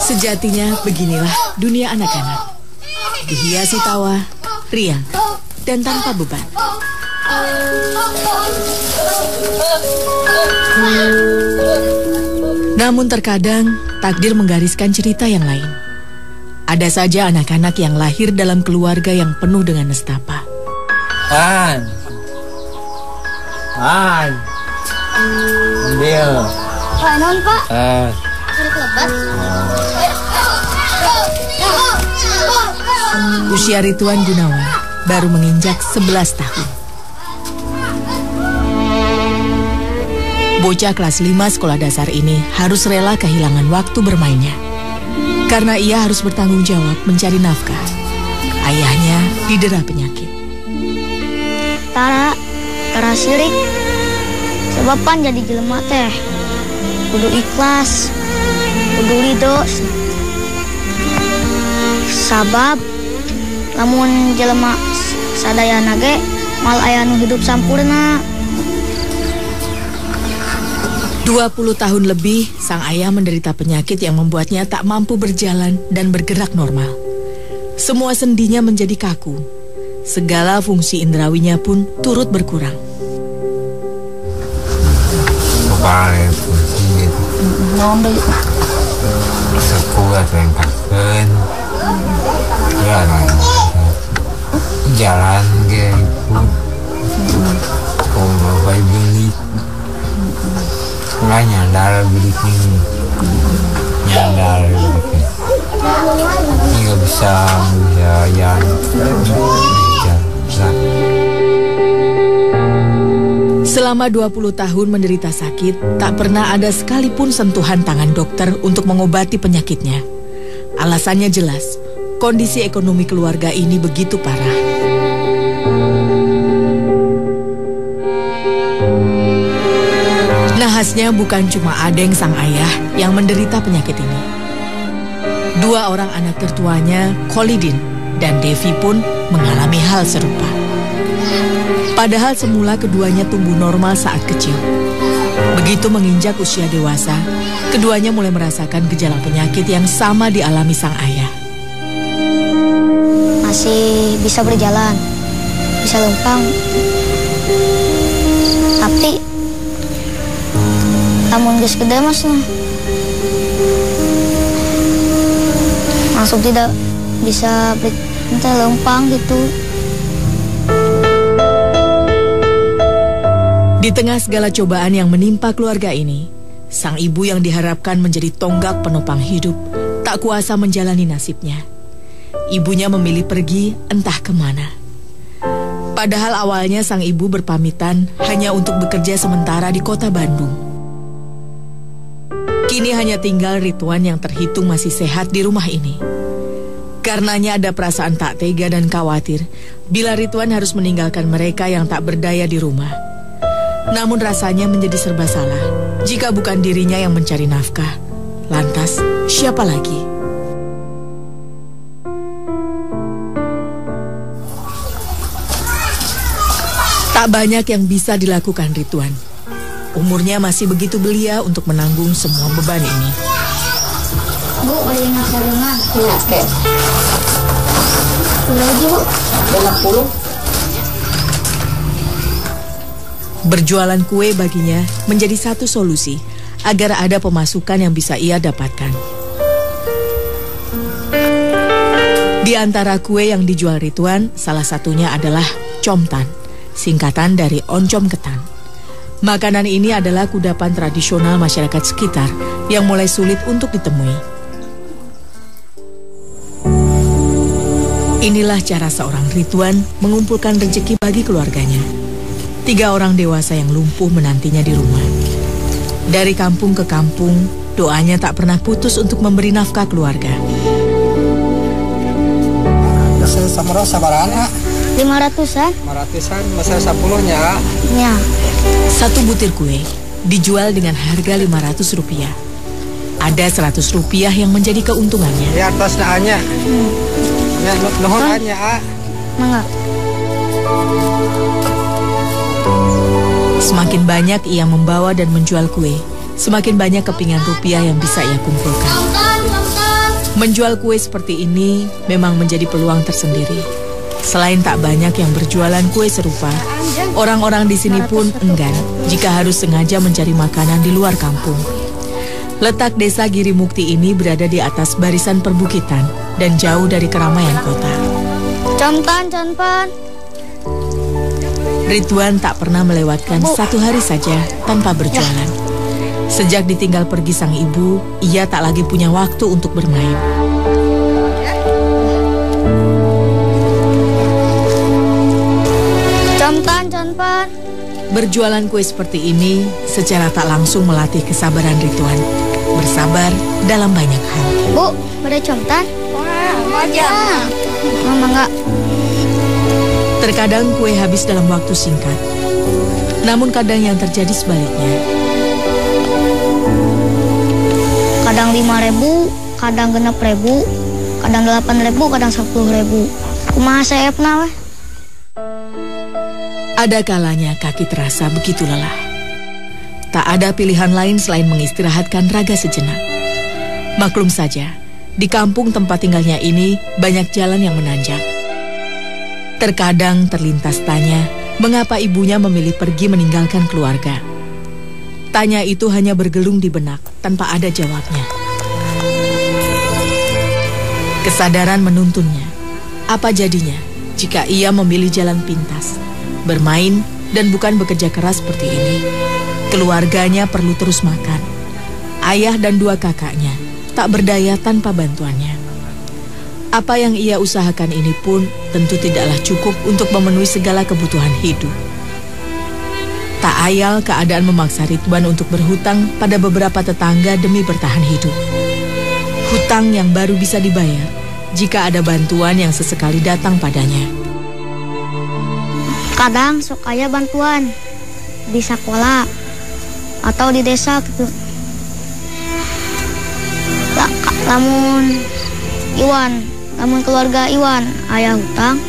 Sejatinya beginilah dunia anak-anak. Dihiasi tawa, riang, dan tanpa beban. Namun terkadang takdir menggariskan cerita yang lain. Ada saja anak-anak yang lahir dalam keluarga yang penuh dengan nestapa. Ambil. Pak, non Pak. Usia Rituan Gunawan baru menginjak 11 tahun. Bocah kelas 5 sekolah dasar ini harus rela kehilangan waktu bermainnya. Karena ia harus bertanggung jawab mencari nafkah. Ayahnya didera penyakit. Tara sirik. Sebab pan jadi jelema teh. Kudu ikhlas. Kudu ridho. Sabab lamun jelema sadayana ge mal aya nu hidup sampurna. 20 tahun lebih, sang ayah menderita penyakit yang membuatnya tak mampu berjalan dan bergerak normal. Semua sendinya menjadi kaku. Segala fungsi indrawinya pun turut berkurang. Kepala fungsi gitu. Sekuat rengkakeun. Jalan gitu. Kalau bayi beli. Nggak nyandar biliknya. Nyandar biliknya. Ini nggak bisa jalan. Selama 20 tahun menderita sakit, tak pernah ada sekalipun sentuhan tangan dokter untuk mengobati penyakitnya. Alasannya jelas, kondisi ekonomi keluarga ini begitu parah. Nahasnya bukan cuma Adeng sang ayah yang menderita penyakit ini. 2 orang anak tertuanya, Kholidin dan Devi pun mengalami hal serupa. Padahal semula keduanya tumbuh normal saat kecil. Begitu menginjak usia dewasa, keduanya mulai merasakan gejala penyakit yang sama dialami sang ayah. Masih bisa berjalan, bisa lempang. Tapi lamun geus gede mas langsung tidak bisa lempang gitu. Di tengah segala cobaan yang menimpa keluarga ini, sang ibu yang diharapkan menjadi tonggak penopang hidup tak kuasa menjalani nasibnya. Ibunya memilih pergi entah kemana. Padahal awalnya sang ibu berpamitan hanya untuk bekerja sementara di kota Bandung. Kini hanya tinggal Rituan yang terhitung masih sehat di rumah ini. Karenanya ada perasaan tak tega dan khawatir bila Rituan harus meninggalkan mereka yang tak berdaya di rumah. Namun rasanya menjadi serba salah. Jika bukan dirinya yang mencari nafkah, lantas siapa lagi? Tak banyak yang bisa dilakukan Rituan. Umurnya masih begitu belia untuk menanggung semua beban ini. Bu, beli nasi ringan. Iya, oke. Lagi bu. 60. Berjualan kue baginya menjadi satu solusi agar ada pemasukan yang bisa ia dapatkan. Di antara kue yang dijual Rituan, salah satunya adalah comtan, singkatan dari oncom ketan. Makanan ini adalah kudapan tradisional masyarakat sekitar yang mulai sulit untuk ditemui. Inilah cara seorang Rituan mengumpulkan rezeki bagi keluarganya. 3 orang dewasa yang lumpuh menantinya di rumah. Dari kampung ke kampung, doanya tak pernah putus untuk memberi nafkah keluarga. Sama sabaran, 500-an? 500-an, masa 10-nya. Ya. Satu butir kue dijual dengan harga Rp500. Ada Rp100 yang menjadi keuntungannya. Di atas naanya. Ya, nuhun anya, Mangga. Semakin banyak ia membawa dan menjual kue, semakin banyak kepingan rupiah yang bisa ia kumpulkan. Menjual kue seperti ini memang menjadi peluang tersendiri. Selain tak banyak yang berjualan kue serupa, orang-orang di sini pun enggan jika harus sengaja mencari makanan di luar kampung. Letak desa Girimukti ini berada di atas barisan perbukitan dan jauh dari keramaian kota. Conpan. Ridwan tak pernah melewatkan satu hari saja tanpa berjualan. Sejak ditinggal pergi sang ibu, ia tak lagi punya waktu untuk bermain. Conpan. Berjualan kue seperti ini secara tak langsung melatih kesabaran Ridwan. Bersabar dalam banyak hal. Bu, ada contan? Wah, aja. Mama enggak. Terkadang kue habis dalam waktu singkat. Namun kadang yang terjadi sebaliknya. Kadang 5.000, kadang 6.000, kadang 8.000, kadang 10.000. Kumaha saepna weh? Ada kalanya kaki terasa begitu lelah. Tak ada pilihan lain selain mengistirahatkan raga sejenak. Maklum saja, di kampung tempat tinggalnya ini banyak jalan yang menanjak. Terkadang terlintas tanya, mengapa ibunya memilih pergi meninggalkan keluarga. Tanya itu hanya bergelung di benak, tanpa ada jawabnya. Kesadaran menuntunnya. Apa jadinya jika ia memilih jalan pintas, bermain dan bukan bekerja keras seperti ini? Keluarganya perlu terus makan. Ayah dan 2 kakaknya tak berdaya tanpa bantuannya. Apa yang ia usahakan ini pun tentu tidaklah cukup untuk memenuhi segala kebutuhan hidup. Tak ayal keadaan memaksa Ridwan untuk berhutang pada beberapa tetangga demi bertahan hidup. Hutang yang baru bisa dibayar jika ada bantuan yang sesekali datang padanya. Kadang sok aya bantuan di sekolah atau di desa gitu. Lamun keluarga Iwan aya hutang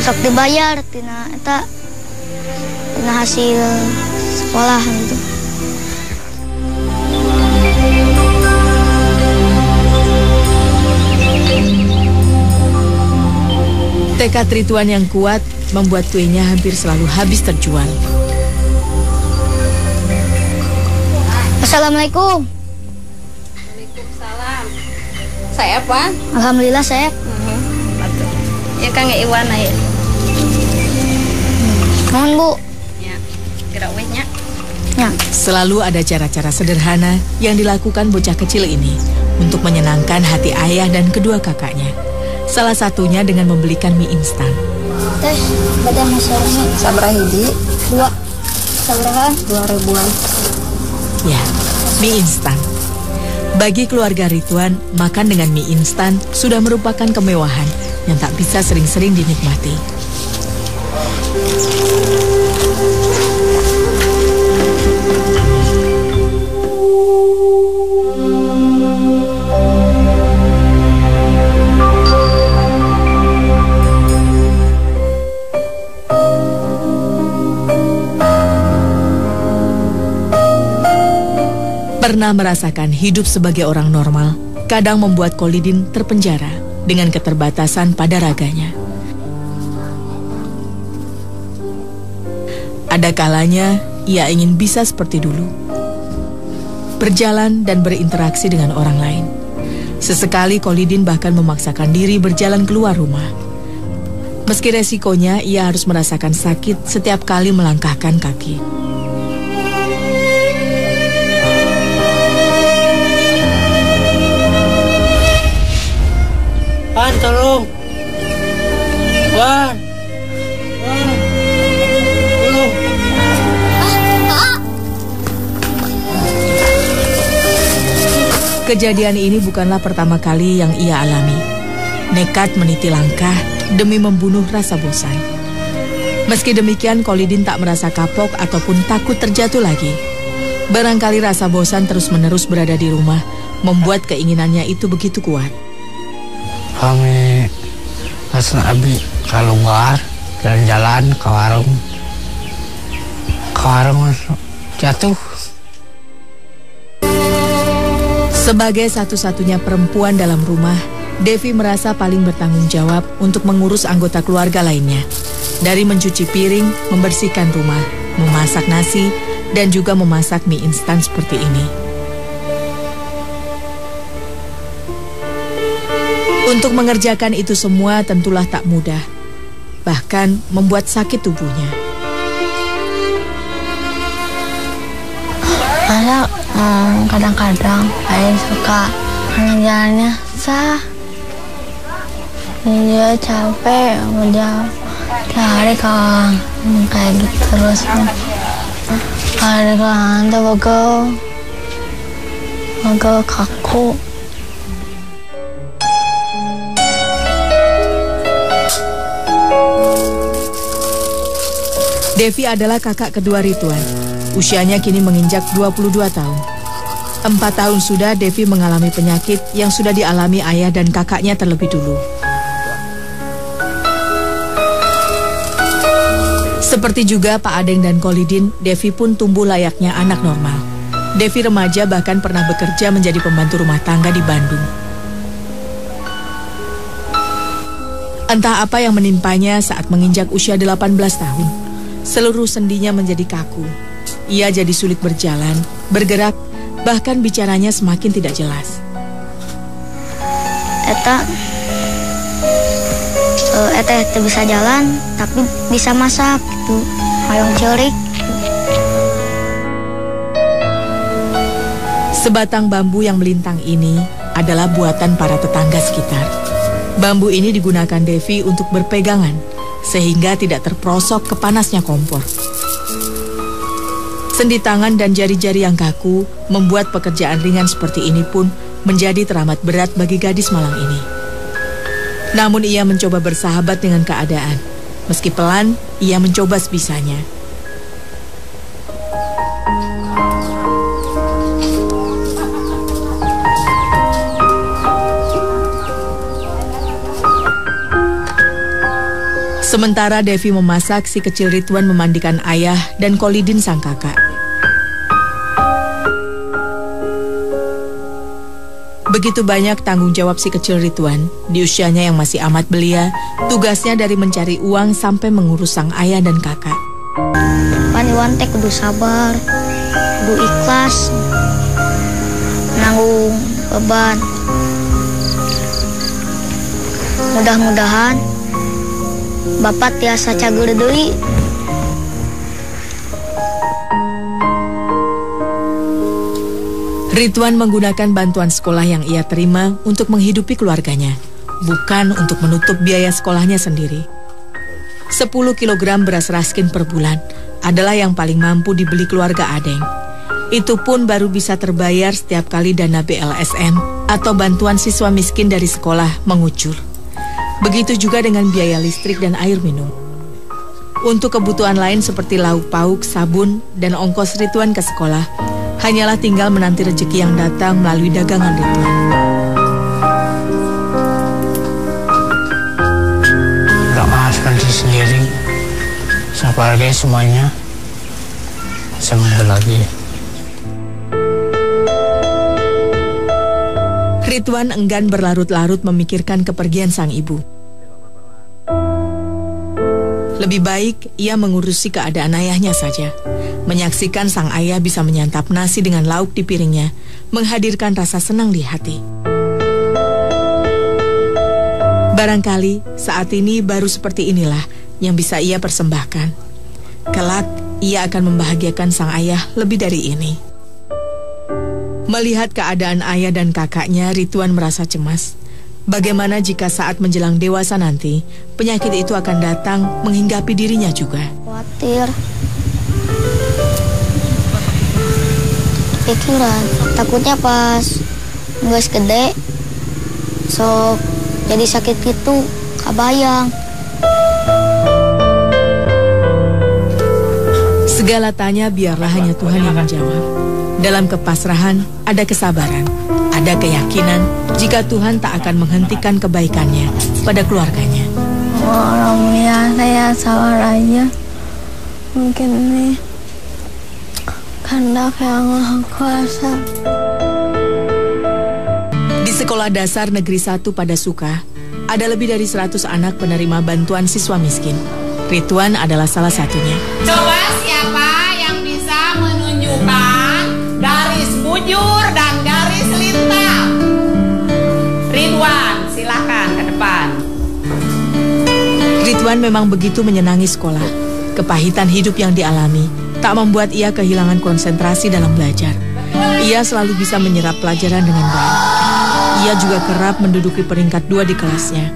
sok dibayar tina hasil sekolah gitu. Tekad Ridwan yang kuat membuat kuenya hampir selalu habis terjual. Assalamualaikum. Waalaikumsalam. Saya apa? Alhamdulillah saya. Ya Kang Iwan aya. Mohon Bu. Ya. Gerak wehnya. Ya. Selalu ada cara-cara sederhana yang dilakukan bocah kecil ini untuk menyenangkan hati ayah dan kedua kakaknya. Salah satunya dengan membelikan mie instan. Teh, badan masyarakat. Sabaraha hiji? 2. Sabaraha? 2.000-an. Ya, mie instan. Bagi keluarga Ridwan, makan dengan mie instan sudah merupakan kemewahan yang tak bisa sering-sering dinikmati. Pernah merasakan hidup sebagai orang normal, kadang membuat Kholidin terpenjara dengan keterbatasan pada raganya. Ada kalanya ia ingin bisa seperti dulu, berjalan dan berinteraksi dengan orang lain. Sesekali Kholidin bahkan memaksakan diri berjalan keluar rumah. Meski resikonya, ia harus merasakan sakit setiap kali melangkahkan kaki. Wan, tolong. Wan. Tolong. Kejadian ini bukanlah pertama kali yang ia alami. Nekat meniti langkah demi membunuh rasa bosan. Meski demikian, Kholidin tak merasa kapok ataupun takut terjatuh lagi. Barangkali rasa bosan terus-menerus berada di rumah membuat keinginannya itu begitu kuat. Kami langsung abi keluar jalan-jalan ke warung. Sekarang jatuh. Sebagai satu-satunya perempuan dalam rumah, Devi merasa paling bertanggung jawab untuk mengurus anggota keluarga lainnya. Dari mencuci piring, membersihkan rumah, memasak nasi, dan juga memasak mie instan seperti ini. Untuk mengerjakan itu semua tentulah tak mudah, bahkan membuat sakit tubuhnya. Masa kadang-kadang saya suka jalannya sah. Dia capek udah hari kan kayak gitu terus. Hari kan tuh bagel kaku. Devi adalah kakak kedua Ridwan. Usianya kini menginjak 22 tahun. 4 tahun sudah Devi mengalami penyakit yang sudah dialami ayah dan kakaknya terlebih dulu. Seperti juga Pak Adeng dan Kolidin, Devi pun tumbuh layaknya anak normal. Devi remaja bahkan pernah bekerja menjadi pembantu rumah tangga di Bandung. Entah apa yang menimpanya saat menginjak usia 18 tahun. Seluruh sendinya menjadi kaku. Ia jadi sulit berjalan, bergerak, bahkan bicaranya semakin tidak jelas. Eta bisa jalan, tapi bisa masak gitu. Hayong cerik. Sebatang bambu yang melintang ini adalah buatan para tetangga sekitar. Bambu ini digunakan Devi untuk berpegangan, sehingga tidak terperosok ke panasnya kompor. Sendi tangan dan jari-jari yang kaku membuat pekerjaan ringan seperti ini pun menjadi teramat berat bagi gadis malang ini. Namun ia mencoba bersahabat dengan keadaan. Meski pelan, ia mencoba sebisanya. Sementara Devi memasak, si kecil Ridwan memandikan ayah dan Kolidin sang kakak. Begitu banyak tanggung jawab si kecil Ridwan, di usianya yang masih amat belia, tugasnya dari mencari uang sampai mengurus sang ayah dan kakak. Paniwan teh kudu sabar, kudu ikhlas, nanggung beban. Mudah-mudahan Bapak tiasa cager deui. Ridwan menggunakan bantuan sekolah yang ia terima untuk menghidupi keluarganya, bukan untuk menutup biaya sekolahnya sendiri. 10 kilogram beras raskin per bulan adalah yang paling mampu dibeli keluarga Adeng. Itu pun baru bisa terbayar setiap kali dana BLSM atau bantuan siswa miskin dari sekolah mengucur. Begitu juga dengan biaya listrik dan air minum. Untuk kebutuhan lain seperti lauk pauk, sabun, dan ongkos Ridwan ke sekolah, hanyalah tinggal menanti rezeki yang datang melalui dagangan Ridwan. Udah maafkan diri sendiri. Sabar guys semuanya. Sembuh lagi. Ridwan enggan berlarut-larut memikirkan kepergian sang ibu. Lebih baik ia mengurusi keadaan ayahnya saja. Menyaksikan sang ayah bisa menyantap nasi dengan lauk di piringnya, menghadirkan rasa senang di hati. Barangkali saat ini baru seperti inilah yang bisa ia persembahkan. Kelak ia akan membahagiakan sang ayah lebih dari ini. Melihat keadaan ayah dan kakaknya, Ridwan merasa cemas. Bagaimana jika saat menjelang dewasa nanti, penyakit itu akan datang menghinggapi dirinya juga. Khawatir. Pikiran, takutnya pas geus gede, sok jadi sakit gitu, kabayang. Segala tanya biarlah hanya Tuhan yang menjawab. Dalam kepasrahan ada kesabaran, ada keyakinan jika Tuhan tak akan menghentikan kebaikannya pada keluarganya. Orangnya saya sabar aja. Mungkin nih kehendak yang Maha Kuasa. Di Sekolah Dasar Negeri 1 pada Suka, ada lebih dari 100 anak penerima bantuan siswa miskin. Ridwan adalah salah satunya. Coba siapa yang bisa menunjukkan garis bujur dan garis lintang? Ridwan, silakan ke depan. Ridwan memang begitu menyenangi sekolah. Kepahitan hidup yang dialami tak membuat ia kehilangan konsentrasi dalam belajar. Ia selalu bisa menyerap pelajaran dengan baik. Ia juga kerap menduduki peringkat 2 di kelasnya.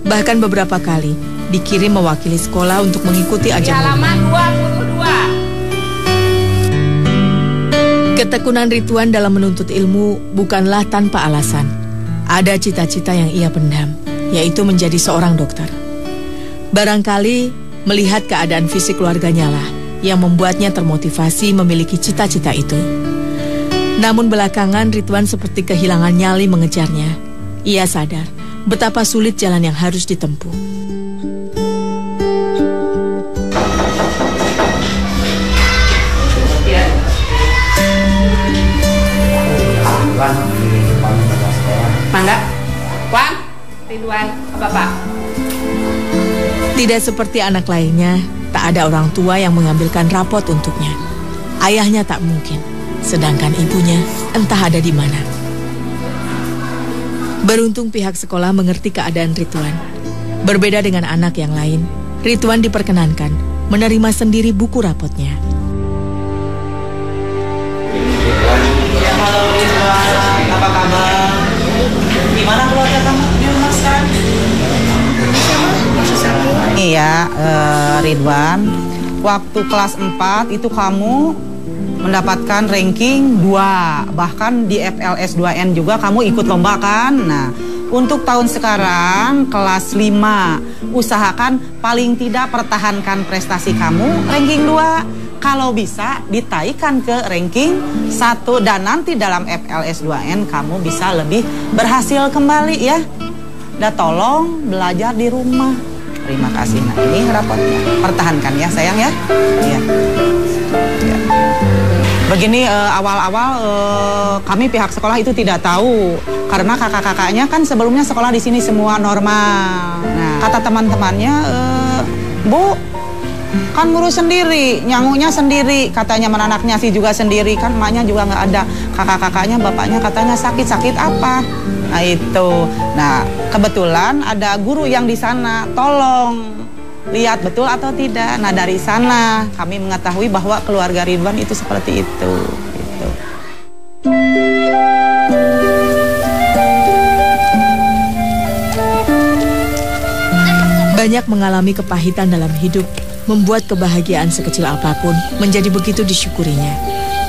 Bahkan beberapa kali dikirim mewakili sekolah untuk mengikuti ajang Halaman 22. Ketekunan Ridwan dalam menuntut ilmu bukanlah tanpa alasan. Ada cita-cita yang ia pendam, yaitu menjadi seorang dokter. Barangkali melihat keadaan fisik keluarganya lah yang membuatnya termotivasi memiliki cita-cita itu. Namun belakangan Ridwan seperti kehilangan nyali mengejarnya. Ia sadar betapa sulit jalan yang harus ditempuh. Mangga, Wan, Ridwan, Bapak. Tidak seperti anak lainnya, tak ada orang tua yang mengambilkan rapot untuknya. Ayahnya tak mungkin, sedangkan ibunya entah ada di mana. Beruntung pihak sekolah mengerti keadaan Ridwan. Berbeda dengan anak yang lain, Ridwan diperkenankan menerima sendiri buku rapotnya. Halo Ridwan, apa kabar? Gimana keluarga kamu di rumah sekarang? Iya, Ridwan, waktu kelas 4 itu kamu mendapatkan ranking 2. Bahkan di FLS 2N juga kamu ikut lomba kan? Nah, untuk tahun sekarang kelas 5, usahakan paling tidak pertahankan prestasi kamu ranking 2. Kalau bisa ditaikan ke ranking 1 dan nanti dalam FLS 2N kamu bisa lebih berhasil kembali ya. Dan tolong belajar di rumah. Terima kasih. Nah, ini rapotnya. Pertahankan ya sayang ya. Iya. Ya. Begini awal-awal kami pihak sekolah itu tidak tahu karena kakak-kakaknya kan sebelumnya sekolah di sini semua normal. Nah, kata teman-temannya, Bu, kan ngurus sendiri, nyangunya sendiri, katanya menanaknya sih juga sendiri, kan emaknya juga nggak ada, kakak-kakaknya, bapaknya katanya sakit apa? Nah itu, nah kebetulan ada guru yang di sana, tolong lihat betul atau tidak. Nah dari sana kami mengetahui bahwa keluarga Ridwan itu seperti itu. Gitu. Banyak mengalami kepahitan dalam hidup, membuat kebahagiaan sekecil apapun menjadi begitu disyukurinya.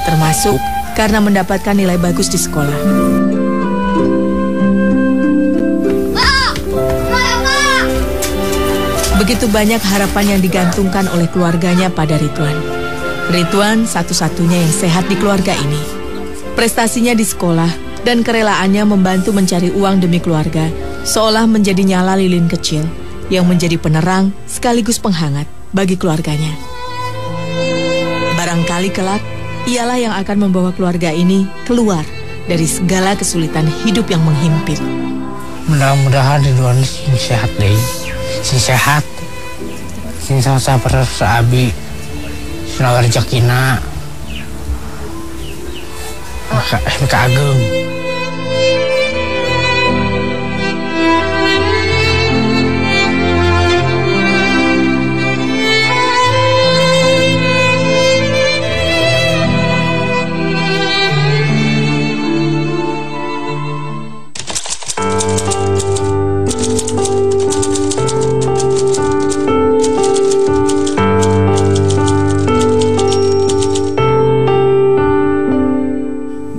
Termasuk karena mendapatkan nilai bagus di sekolah. Begitu banyak harapan yang digantungkan oleh keluarganya pada Ridwan. Ridwan satu-satunya yang sehat di keluarga ini. Prestasinya di sekolah dan kerelaannya membantu mencari uang demi keluarga seolah menjadi nyala lilin kecil yang menjadi penerang sekaligus penghangat bagi keluarganya. Barangkali kelak ialah yang akan membawa keluarga ini keluar dari segala kesulitan hidup yang menghimpit. Mudah-mudahan Ridwan sehat deh. Sehat, sabar seabi, senang rezekina, maka ageng.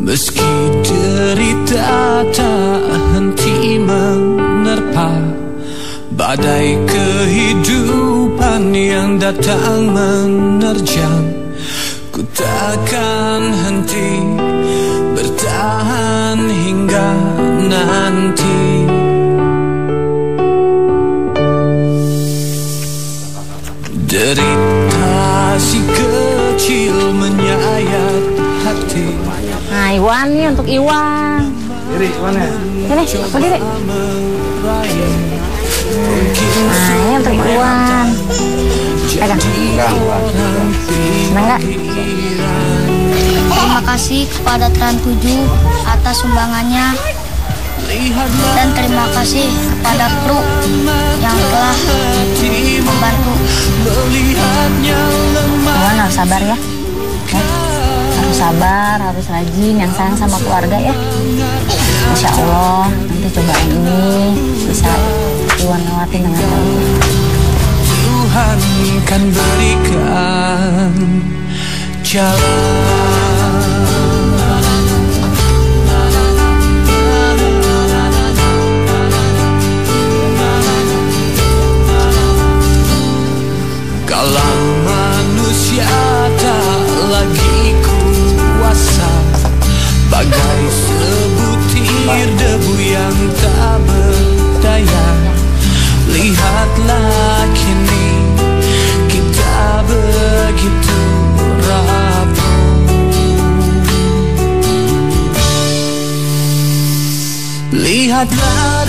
Meski derita tak henti menerpa, badai kehidupan yang datang menerjang, ku takkan henti bertahan hingga nanti. Derita si kecil menyayat Iwan nih untuk Iwan. Diri, mana? Ini, aku Diri. Nah, ini untuk Iwan. Pegang. Senang nggak? Terima kasih kepada Trans 7 atas sumbangannya. Dan terima kasih kepada kru yang telah membantu. Iwan harus sabar ya. Harus sabar, harus rajin, yang sayang sama keluarga ya. Insya Allah nanti cobaan ini bisa Iwan lewatin dengan baik. Tuhan kan berikan jalan. Kalau manusia tak lagi kuasa, bagai sebutir debu yang tak berdaya, lihatlah kini kita begitu rapuh. Lihatlah